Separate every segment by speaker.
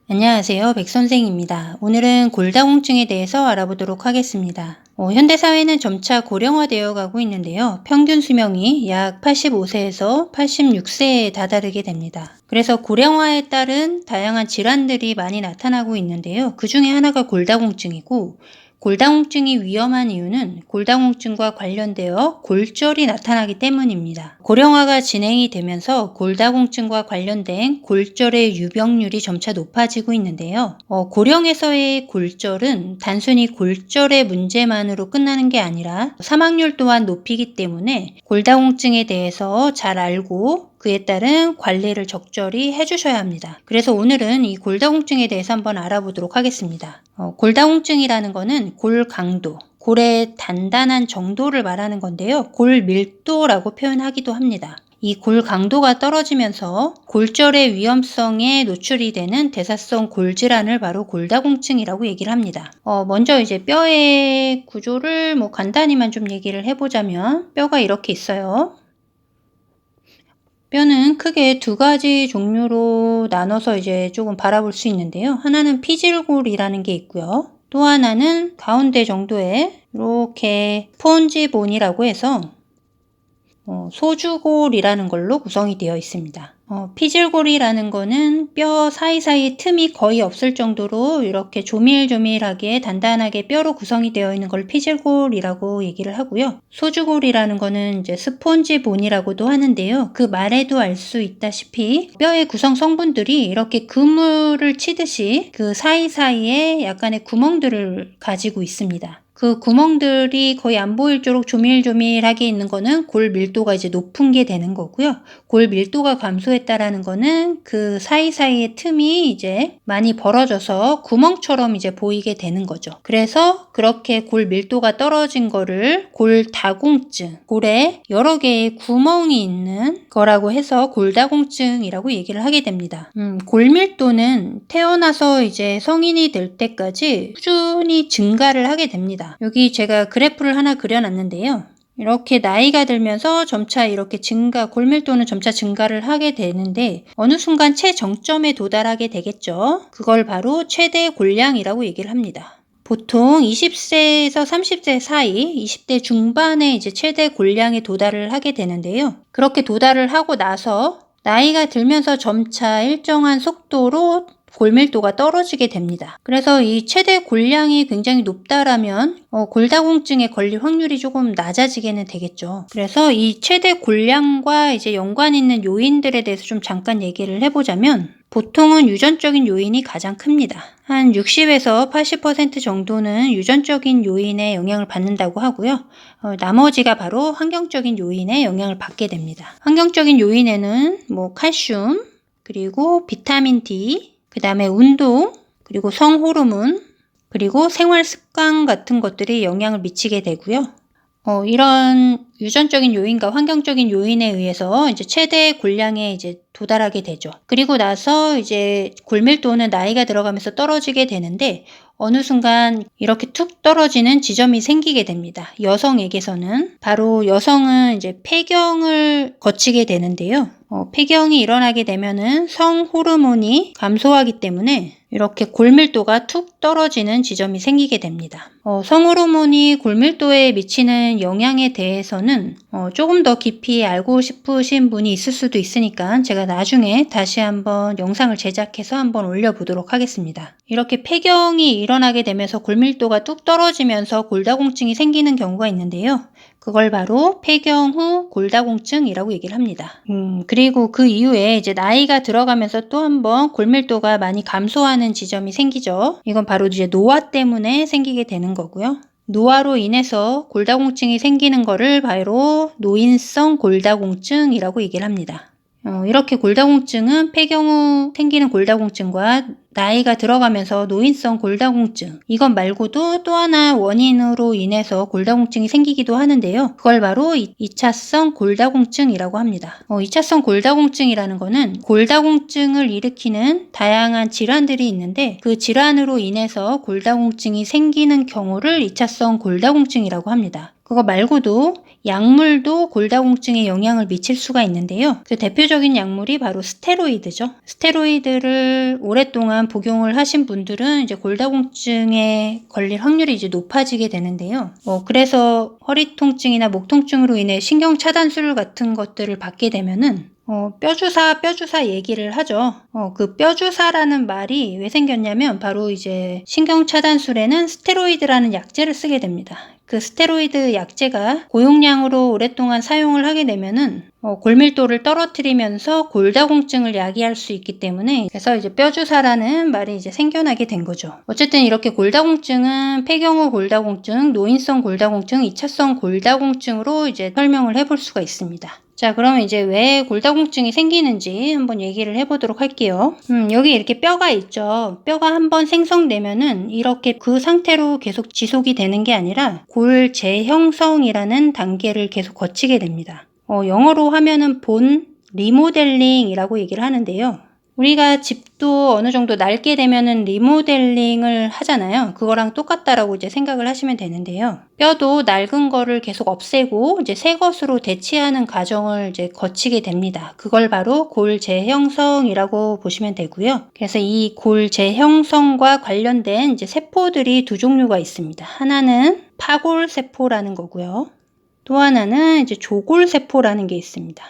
Speaker 1: 안녕하세요. 백선생입니다. 오늘은 골다공증에 대해서 알아보도록 하겠습니다. 현대사회는 점차 고령화되어 가고 있는데요. 평균 수명이 약 85세에서 86세에 다다르게 됩니다. 그래서 고령화에 따른 다양한 질환들이 많이 나타나고 있는데요. 그 중에 하나가 골다공증이고, 골다공증이 위험한 이유는 골다공증과 관련되어 골절이 나타나기 때문입니다. 고령화가 진행이 되면서 골다공증과 관련된 골절의 유병률이 점차 높아지고 있는데요. 고령에서의 골절은 단순히 골절의 문제만으로 끝나는 게 아니라 사망률 또한 높이기 때문에 골다공증에 대해서 잘 알고 그에 따른 관리를 적절히 해주셔야 합니다. 그래서 오늘은 이 골다공증에 대해서 한번 알아보도록 하겠습니다. 골다공증이라는 거는 골 강도, 골의 단단한 정도를 말하는 건데요. 골 밀도라고 표현하기도 합니다. 이 골 강도가 떨어지면서 골절의 위험성에 노출이 되는 대사성 골질환을 바로 골다공증이라고 얘기를 합니다. 먼저 이제 뼈의 구조를 간단히만 좀 얘기를 해보자면 뼈가 이렇게 있어요. 뼈는 크게 두 가지 종류로 나눠서 이제 조금 바라볼 수 있는데요. 하나는 피질골이라는 게 있고요. 또 하나는 가운데 정도에 이렇게 스폰지본이라고 해서 소주골이라는 걸로 구성이 되어 있습니다. 피질골이라는 거는 뼈 사이사이 틈이 거의 없을 정도로 이렇게 조밀조밀하게 단단하게 뼈로 구성이 되어 있는 걸 피질골이라고 얘기를 하고요. 소주골이라는 거는 이제 스폰지본이라고도 하는데요. 그 말에도 알 수 있다시피 뼈의 구성 성분들이 이렇게 그물을 치듯이 그 사이사이에 약간의 구멍들을 가지고 있습니다. 그 구멍들이 거의 안 보일도록 조밀조밀하게 있는 거는 골 밀도가 이제 높은 게 되는 거고요. 골 밀도가 감소했다라는 거는 그 사이사이의 틈이 이제 많이 벌어져서 구멍처럼 이제 보이게 되는 거죠. 그래서 그렇게 골 밀도가 떨어진 거를 골다공증, 골에 여러 개의 구멍이 있는 거라고 해서 골다공증이라고 얘기를 하게 됩니다. 골 밀도는 태어나서 이제 성인이 될 때까지 꾸준히 증가를 하게 됩니다. 여기 제가 그래프를 하나 그려놨는데요. 이렇게 나이가 들면서 점차 이렇게 골밀도는 점차 증가를 하게 되는데 어느 순간 최정점에 도달하게 되겠죠. 그걸 바로 최대 골량이라고 얘기를 합니다. 보통 20세에서 30세 사이, 20대 중반에 이제 최대 골량에 도달을 하게 되는데요. 그렇게 도달을 하고 나서 나이가 들면서 점차 일정한 속도로 골밀도가 떨어지게 됩니다. 그래서 이 최대 골량이 굉장히 높다라면 골다공증에 걸릴 확률이 조금 낮아지게는 되겠죠. 그래서 이 최대 골량과 이제 연관 있는 요인들에 대해서 좀 잠깐 얘기를 해보자면 보통은 유전적인 요인이 가장 큽니다. 한 60에서 80% 정도는 유전적인 요인의 영향을 받는다고 하고요. 나머지가 바로 환경적인 요인의 영향을 받게 됩니다. 환경적인 요인에는 칼슘, 그리고 비타민 D, 그 다음에 운동, 그리고 성호르몬, 그리고 생활 습관 같은 것들이 영향을 미치게 되고요. 이런 유전적인 요인과 환경적인 요인에 의해서 이제 최대 골량에 이제 도달하게 되죠. 그리고 나서 이제 골밀도는 나이가 들어가면서 떨어지게 되는데 어느 순간 이렇게 툭 떨어지는 지점이 생기게 됩니다. 여성에게서는 바로 여성은 이제 폐경을 거치게 되는데요. 폐경이 일어나게 되면은 성호르몬이 감소하기 때문에 이렇게 골밀도가 툭 떨어지는 지점이 생기게 됩니다. 성호르몬이 골밀도에 미치는 영향에 대해서는 조금 더 깊이 알고 싶으신 분이 있을 수도 있으니까 제가 나중에 다시 한번 영상을 제작해서 한번 올려보도록 하겠습니다. 이렇게 폐경이 일어나게 되면서 골밀도가 뚝 떨어지면서 골다공증이 생기는 경우가 있는데요. 그걸 바로 폐경 후 골다공증이라고 얘기를 합니다. 그리고 그 이후에 이제 나이가 들어가면서 또 한번 골밀도가 많이 감소하는 지점이 생기죠. 이건 바로 이제 노화 때문에 생기게 되는 거고요. 노화로 인해서 골다공증이 생기는 거를 바로 노인성 골다공증이라고 얘기를 합니다. 이렇게 골다공증은 폐경 후 생기는 골다공증과 나이가 들어가면서 노인성 골다공증, 이것 말고도 또 하나 원인으로 인해서 골다공증이 생기기도 하는데요. 그걸 바로 2차성 골다공증이라고 합니다. 2차성 골다공증이라는 거는 골다공증을 일으키는 다양한 질환들이 있는데 그 질환으로 인해서 골다공증이 생기는 경우를 2차성 골다공증이라고 합니다. 그거 말고도 약물도 골다공증에 영향을 미칠 수가 있는데요. 그 대표적인 약물이 바로 스테로이드죠. 스테로이드를 오랫동안 복용을 하신 분들은 이제 골다공증에 걸릴 확률이 이제 높아지게 되는데요. 그래서 허리 통증이나 목 통증으로 인해 신경 차단술 같은 것들을 받게 되면은 뼈주사 얘기를 하죠. 그 뼈주사라는 말이 왜 생겼냐면 바로 이제 신경차단술에는 스테로이드라는 약제를 쓰게 됩니다. 그 스테로이드 약제가 고용량으로 오랫동안 사용을 하게 되면은 골밀도를 떨어뜨리면서 골다공증을 야기할 수 있기 때문에 그래서 이제 뼈주사라는 말이 이제 생겨나게 된 거죠. 어쨌든 이렇게 골다공증은 폐경후 골다공증, 노인성 골다공증, 2차성 골다공증으로 이제 설명을 해볼 수가 있습니다. 자, 그러면 이제 왜 골다공증이 생기는지 한번 얘기를 해보도록 할게요. 여기 이렇게 뼈가 있죠. 뼈가 한번 생성되면은 이렇게 그 상태로 계속 지속이 되는 게 아니라 골 재형성이라는 단계를 계속 거치게 됩니다. 영어로 하면은 본 리모델링이라고 얘기를 하는데요. 우리가 집도 어느 정도 낡게 되면은 리모델링을 하잖아요. 그거랑 똑같다라고 이제 생각을 하시면 되는데요. 뼈도 낡은 거를 계속 없애고 이제 새 것으로 대체하는 과정을 이제 거치게 됩니다. 그걸 바로 골 재형성이라고 보시면 되고요. 그래서 이 골 재형성과 관련된 이제 세포들이 두 종류가 있습니다. 하나는 파골세포라는 거고요. 또 하나는 이제 조골세포라는 게 있습니다.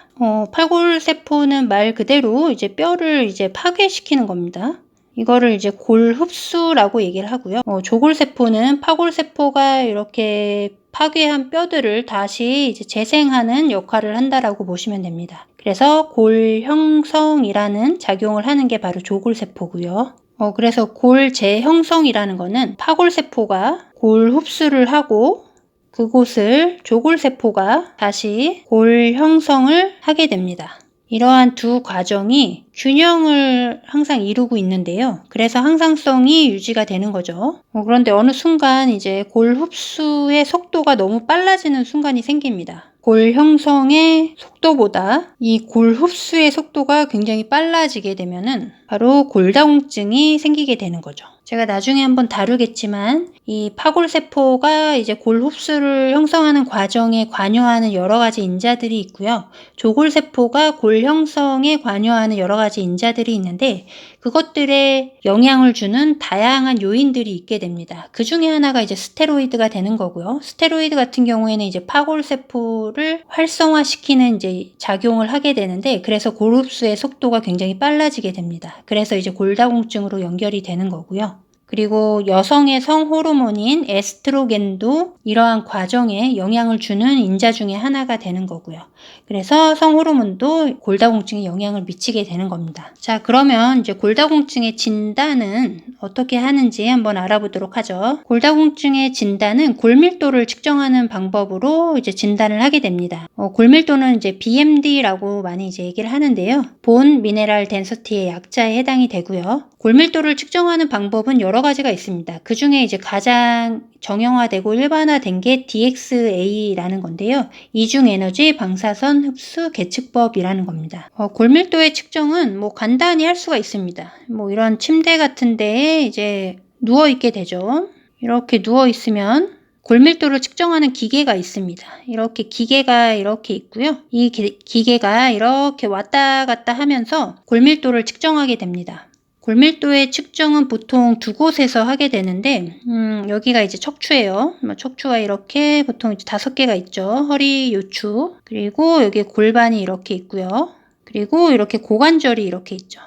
Speaker 1: 파골세포는 말 그대로 이제 뼈를 이제 파괴시키는 겁니다. 이거를 이제 골흡수라고 얘기를 하고요. 조골세포는 파골세포가 이렇게 파괴한 뼈들을 다시 이제 재생하는 역할을 한다라고 보시면 됩니다. 그래서 골 형성이라는 작용을 하는 게 바로 조골세포고요. 그래서 골 재형성이라는 거는 파골세포가 골 흡수를 하고 그곳을 조골세포가 다시 골 형성을 하게 됩니다. 이러한 두 과정이 균형을 항상 이루고 있는데요. 그래서 항상성이 유지가 되는 거죠. 그런데 어느 순간 이제 골 흡수의 속도가 너무 빨라지는 순간이 생깁니다. 골 형성의 속도보다 이 골 흡수의 속도가 굉장히 빨라지게 되면은 바로 골다공증이 생기게 되는 거죠. 제가 나중에 한번 다루겠지만 이 파골세포가 이제 골 흡수를 형성하는 과정에 관여하는 여러 가지 인자들이 있고요. 조골세포가 골 형성에 관여하는 여러 가지 인자들이 있는데 그것들에 영향을 주는 다양한 요인들이 있게 됩니다. 그 중에 하나가 이제 스테로이드가 되는 거고요. 스테로이드 같은 경우에는 이제 파골세포를 활성화시키는 이제 작용을 하게 되는데 그래서 골 흡수의 속도가 굉장히 빨라지게 됩니다. 그래서 이제 골다공증으로 연결이 되는 거고요. 그리고 여성의 성호르몬인 에스트로겐도 이러한 과정에 영향을 주는 인자 중에 하나가 되는 거고요. 그래서 성호르몬도 골다공증에 영향을 미치게 되는 겁니다. 자, 그러면 이제 골다공증의 진단은 어떻게 하는지 한번 알아보도록 하죠. 골다공증의 진단은 골밀도를 측정하는 방법으로 이제 진단을 하게 됩니다. 골밀도는 이제 BMD라고 많이 이제 얘기를 하는데요. 본 미네랄 덴서티의 약자에 해당이 되고요. 골밀도를 측정하는 방법은 여러 가지가 있습니다. 그 중에 이제 가장 정형화되고 일반화된 게 DXA라는 건데요. 이중 에너지 방사선 흡수 계측법이라는 겁니다. 골밀도의 측정은 뭐 간단히 할 수가 있습니다. 뭐 이런 침대 같은 데에 이제 누워 있게 되죠. 이렇게 누워 있으면 골밀도를 측정하는 기계가 있습니다. 이렇게 기계가 이렇게 있고요. 이 기계가 이렇게 왔다 갔다 하면서 골밀도를 측정하게 됩니다. 골밀도의 측정은 보통 두 곳에서 하게 되는데 여기가 이제 척추예요. 척추가 이렇게 보통 이제 5개가 있죠. 허리, 요추, 그리고 여기 골반이 이렇게 있고요. 그리고 이렇게 고관절이 이렇게 있죠.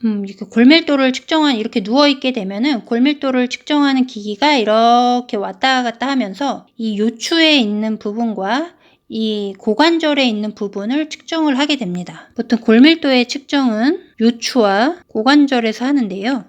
Speaker 1: 이렇게 골밀도를 이렇게 누워있게 되면은 골밀도를 측정하는 기기가 이렇게 왔다 갔다 하면서 이 요추에 있는 부분과 이 고관절에 있는 부분을 측정을 하게 됩니다. 보통 골밀도의 측정은 요추와 고관절에서 하는데요.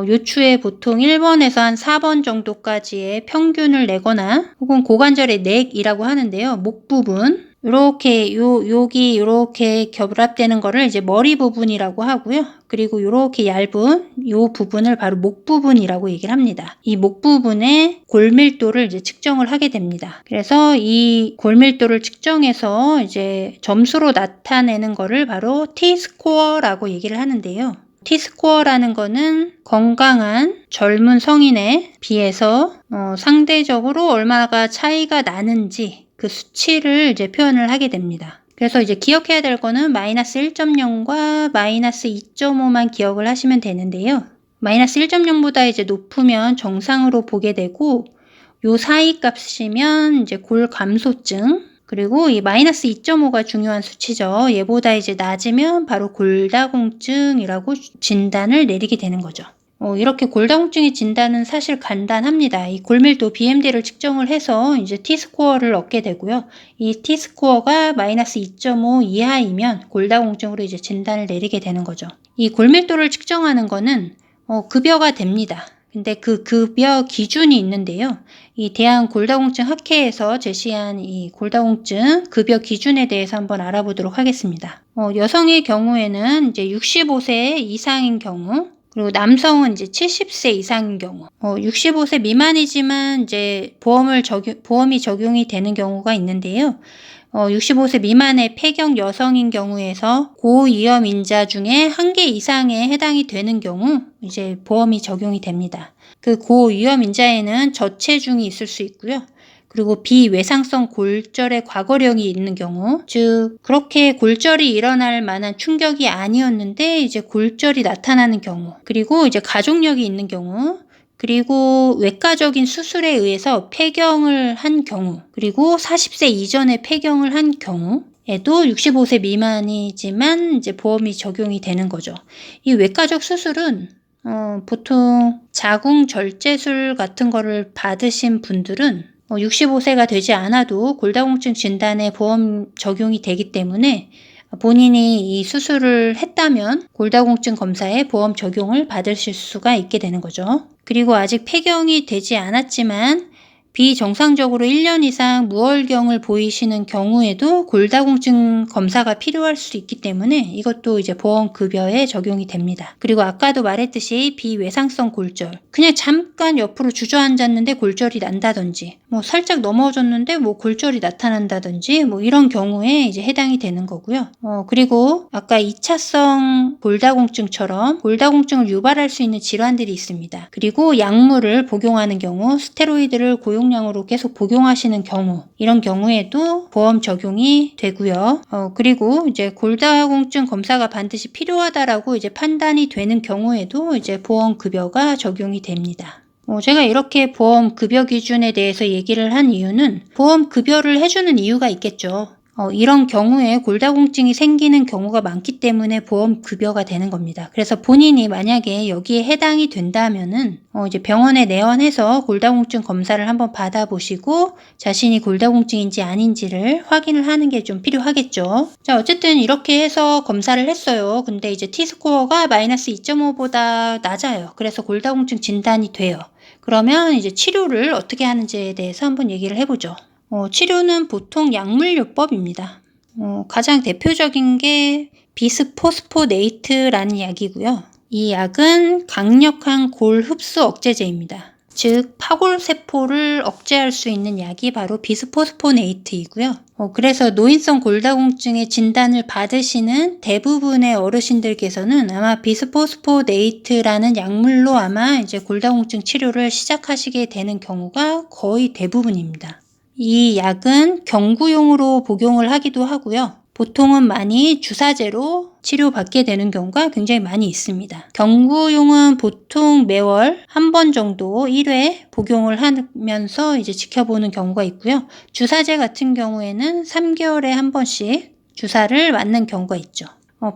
Speaker 1: 요추에 보통 1번에서 한 4번 정도까지의 평균을 내거나 혹은 고관절의 넥이라고 하는데요. 목 부분 요렇게 여기 요렇게 결합되는 거를 이제 머리 부분이라고 하고요. 그리고 요렇게 얇은 요 부분을 바로 목 부분이라고 얘기를 합니다. 이 목 부분의 골밀도를 이제 측정을 하게 됩니다. 그래서 이 골밀도를 측정해서 이제 점수로 나타내는 거를 바로 T-스코어라고 얘기를 하는데요. T스코어라는 거는 건강한 젊은 성인에 비해서 상대적으로 얼마가 차이가 나는지 그 수치를 이제 표현을 하게 됩니다. 그래서 이제 기억해야 될 거는 마이너스 1.0과 마이너스 2.5만 기억을 하시면 되는데요. 마이너스 1.0보다 이제 높으면 정상으로 보게 되고, 요 사이 값이면 이제 골감소증, 그리고 이 마이너스 2.5가 중요한 수치죠. 얘보다 이제 낮으면 바로 골다공증이라고 진단을 내리게 되는 거죠. 이렇게 골다공증의 진단은 사실 간단합니다. 이 골밀도 BMD를 측정을 해서 이제 T스코어를 얻게 되고요. 이 T스코어가 마이너스 2.5 이하이면 골다공증으로 이제 진단을 내리게 되는 거죠. 이 골밀도를 측정하는 거는 급여가 됩니다. 근데 그 급여 기준이 있는데요. 이 대한골다공증 학회에서 제시한 이 골다공증 급여 기준에 대해서 한번 알아보도록 하겠습니다. 여성의 경우에는 이제 65세 이상인 경우, 그리고 남성은 이제 70세 이상인 경우, 65세 미만이지만 이제 보험이 적용이 되는 경우가 있는데요. 65세 미만의 폐경 여성인 경우에서 고위험 인자 중에 1개 이상에 해당이 되는 경우 이제 보험이 적용이 됩니다. 그 고위험 인자에는 저체중이 있을 수 있고요. 그리고 비외상성 골절의 과거력이 있는 경우, 즉 그렇게 골절이 일어날 만한 충격이 아니었는데 이제 골절이 나타나는 경우, 그리고 이제 가족력이 있는 경우, 그리고 외과적인 수술에 의해서 폐경을 한 경우, 그리고 40세 이전에 폐경을 한 경우에도 65세 미만이지만 이제 보험이 적용이 되는 거죠. 이 외과적 수술은 보통 자궁절제술 같은 거를 받으신 분들은 65세가 되지 않아도 골다공증 진단에 보험 적용이 되기 때문에 본인이 이 수술을 했다면 골다공증 검사에 보험 적용을 받으실 수가 있게 되는 거죠. 그리고 아직 폐경이 되지 않았지만 비정상적으로 1년 이상 무월경을 보이시는 경우에도 골다공증 검사가 필요할 수 있기 때문에 이것도 이제 보험급여에 적용이 됩니다. 그리고 아까도 말했듯이 비외상성 골절, 그냥 잠깐 옆으로 주저앉았는데 골절이 난다든지, 살짝 넘어졌는데 골절이 나타난다든지 이런 경우에 이제 해당이 되는 거고요. 그리고 아까 2차성 골다공증처럼 골다공증을 유발할 수 있는 질환들이 있습니다. 그리고 약물을 복용하는 경우, 스테로이드를 고용량으로 계속 복용하시는 경우, 이런 경우에도 보험 적용이 되고요. 그리고 이제 골다공증 검사가 반드시 필요하다라고 이제 판단이 되는 경우에도 이제 보험 급여가 적용이 됩니다. 제가 이렇게 보험 급여 기준에 대해서 얘기를 한 이유는 보험 급여를 해주는 이유가 있겠죠. 이런 경우에 골다공증이 생기는 경우가 많기 때문에 보험 급여가 되는 겁니다. 그래서 본인이 만약에 여기에 해당이 된다면은 이제 병원에 내원해서 골다공증 검사를 한번 받아보시고 자신이 골다공증인지 아닌지를 확인을 하는 게 좀 필요하겠죠. 자, 어쨌든 이렇게 해서 검사를 했어요. 근데 이제 T스코어가 마이너스 2.5보다 낮아요. 그래서 골다공증 진단이 돼요. 그러면 이제 치료를 어떻게 하는지에 대해서 한번 얘기를 해보죠. 치료는 보통 약물요법입니다. 가장 대표적인 게 비스포스포네이트라는 약이고요. 이 약은 강력한 골 흡수 억제제입니다. 즉 파골세포를 억제할 수 있는 약이 바로 비스포스포네이트이고요. 그래서 노인성 골다공증의 진단을 받으시는 대부분의 어르신들께서는 아마 비스포스포네이트라는 약물로 아마 이제 골다공증 치료를 시작하시게 되는 경우가 거의 대부분입니다. 이 약은 경구용으로 복용을 하기도 하고요. 보통은 많이 주사제로 치료받게 되는 경우가 굉장히 많이 있습니다. 경구용은 보통 매월 한 번 정도 1회 복용을 하면서 이제 지켜보는 경우가 있고요. 주사제 같은 경우에는 3개월에 한 번씩 주사를 맞는 경우가 있죠.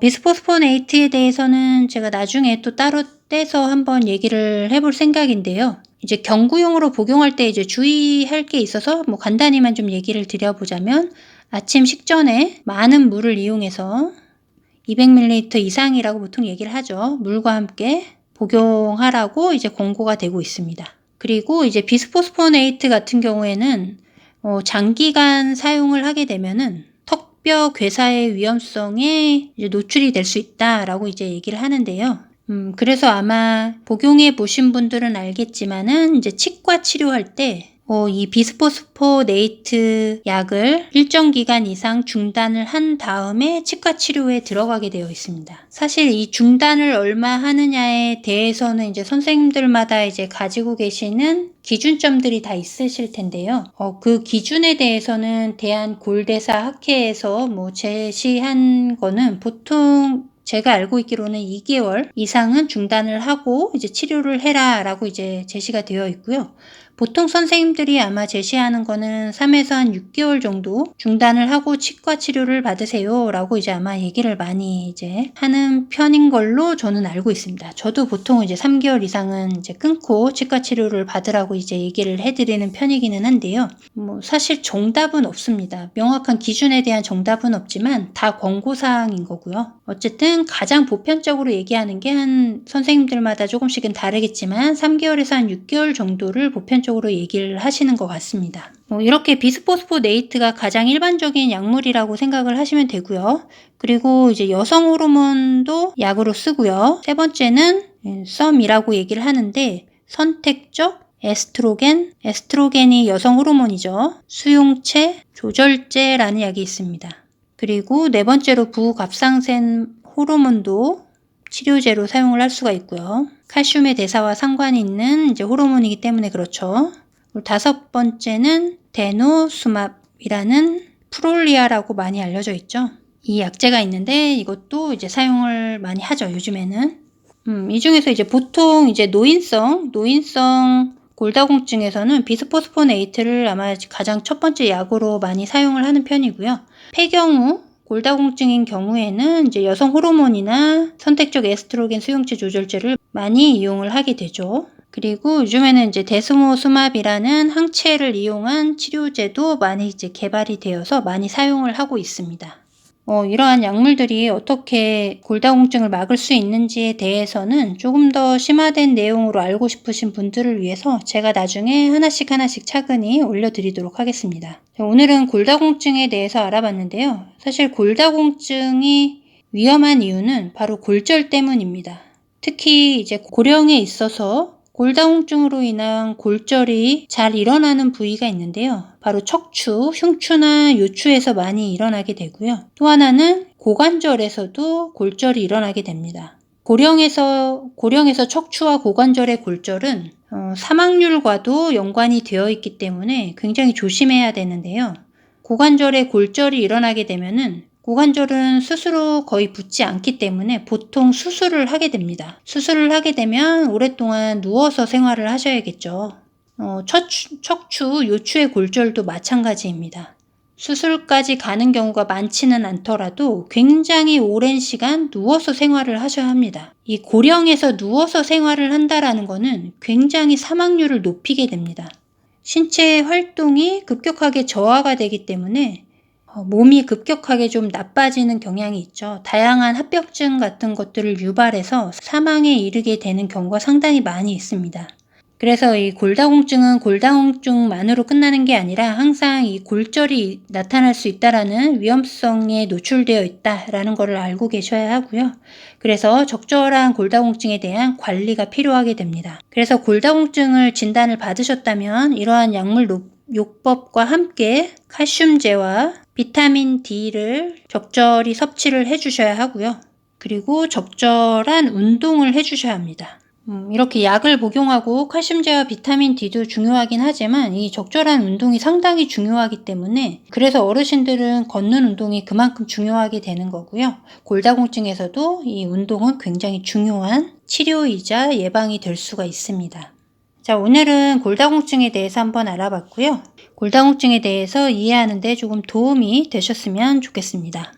Speaker 1: 비스포스포네이트에 대해서는 제가 나중에 또 따로 떼서 한번 얘기를 해볼 생각인데요. 이제 경구용으로 복용할 때 이제 주의할 게 있어서 간단히만 좀 얘기를 드려보자면 아침 식전에 많은 물을 이용해서 200ml 이상이라고 보통 얘기를 하죠. 물과 함께 복용하라고 이제 권고가 되고 있습니다. 그리고 이제 비스포스포네이트 같은 경우에는 장기간 사용을 하게 되면은 턱뼈 괴사의 위험성에 이제 노출이 될 수 있다라고 이제 얘기를 하는데요. 그래서 아마 복용해 보신 분들은 알겠지만은 이제 치과 치료할 때 이 비스포스포네이트 약을 일정 기간 이상 중단을 한 다음에 치과 치료에 들어가게 되어 있습니다. 사실 이 중단을 얼마 하느냐에 대해서는 이제 선생님들마다 이제 가지고 계시는 기준점들이 다 있으실 텐데요. 그 기준에 대해서는 대한골대사 학회에서 제시한 거는 보통 제가 알고 있기로는 2개월 이상은 중단을 하고 이제 치료를 해라 라고 이제 제시가 되어 있고요. 보통 선생님들이 아마 제시하는 거는 3에서 한 6개월 정도 중단을 하고 치과 치료를 받으세요 라고 이제 아마 얘기를 많이 이제 하는 편인 걸로 저는 알고 있습니다. 저도 보통 이제 3개월 이상은 이제 끊고 치과 치료를 받으라고 이제 얘기를 해드리는 편이기는 한데요. 사실 정답은 없습니다. 명확한 기준에 대한 정답은 없지만 다 권고사항인 거고요. 어쨌든 가장 보편적으로 얘기하는 게 한 선생님들마다 조금씩은 다르겠지만 3개월에서 한 6개월 정도를 보편적으로 얘기를 하시는 것 같습니다. 이렇게 비스포스포네이트가 가장 일반적인 약물이라고 생각을 하시면 되고요. 그리고 이제 여성 호르몬도 약으로 쓰고요. 세 번째는 썸이라고 얘기를 하는데 선택적 에스트로겐이 여성 호르몬이죠. 수용체 조절제라는 약이 있습니다. 그리고 네 번째로 부갑상센 호르몬도 치료제로 사용을 할 수가 있고요. 칼슘의 대사와 상관이 있는 이제 호르몬이기 때문에 그렇죠. 그리고 다섯 번째는 데노수맙이라는 프롤리아라고 많이 알려져 있죠. 이 약제가 있는데 이것도 이제 사용을 많이 하죠. 요즘에는. 이 중에서 이제 보통 이제 노인성 골다공증에서는 비스포스포네이트를 아마 가장 첫 번째 약으로 많이 사용을 하는 편이고요. 폐경후 골다공증인 경우에는 이제 여성 호르몬이나 선택적 에스트로겐 수용체 조절제를 많이 이용을 하게 되죠. 그리고 요즘에는 이제 데스모수맙이라는 항체를 이용한 치료제도 많이 이제 개발이 되어서 많이 사용을 하고 있습니다. 이러한 약물들이 어떻게 골다공증을 막을 수 있는지에 대해서는 조금 더 심화된 내용으로 알고 싶으신 분들을 위해서 제가 나중에 하나씩 차근히 올려드리도록 하겠습니다. 오늘은 골다공증에 대해서 알아봤는데요. 사실 골다공증이 위험한 이유는 바로 골절 때문입니다. 특히 이제 고령에 있어서 골다공증으로 인한 골절이 잘 일어나는 부위가 있는데요. 바로 척추, 흉추나 요추에서 많이 일어나게 되고요. 또 하나는 고관절에서도 골절이 일어나게 됩니다. 고령에서 척추와 고관절의 골절은 사망률과도 연관이 되어 있기 때문에 굉장히 조심해야 되는데요. 고관절에 골절이 일어나게 되면은 고관절은 스스로 거의 붙지 않기 때문에 보통 수술을 하게 됩니다. 수술을 하게 되면 오랫동안 누워서 생활을 하셔야겠죠. 척추, 요추의 골절도 마찬가지입니다. 수술까지 가는 경우가 많지는 않더라도 굉장히 오랜 시간 누워서 생활을 하셔야 합니다. 이 고령에서 누워서 생활을 한다라는 것은 굉장히 사망률을 높이게 됩니다. 신체 활동이 급격하게 저하가 되기 때문에 몸이 급격하게 좀 나빠지는 경향이 있죠. 다양한 합병증 같은 것들을 유발해서 사망에 이르게 되는 경우가 상당히 많이 있습니다. 그래서 이 골다공증은 골다공증만으로 끝나는 게 아니라 항상 이 골절이 나타날 수 있다라는 위험성에 노출되어 있다라는 것을 알고 계셔야 하고요. 그래서 적절한 골다공증에 대한 관리가 필요하게 됩니다. 그래서 골다공증을 진단을 받으셨다면 이러한 약물 요법과 함께 칼슘제와 비타민 D를 적절히 섭취를 해주셔야 하고요. 그리고 적절한 운동을 해주셔야 합니다. 이렇게 약을 복용하고 칼슘제와 비타민 D도 중요하긴 하지만 이 적절한 운동이 상당히 중요하기 때문에 그래서 어르신들은 걷는 운동이 그만큼 중요하게 되는 거고요. 골다공증에서도 이 운동은 굉장히 중요한 치료이자 예방이 될 수가 있습니다. 자, 오늘은 골다공증에 대해서 한번 알아봤고요. 골다공증에 대해서 이해하는 데 조금 도움이 되셨으면 좋겠습니다.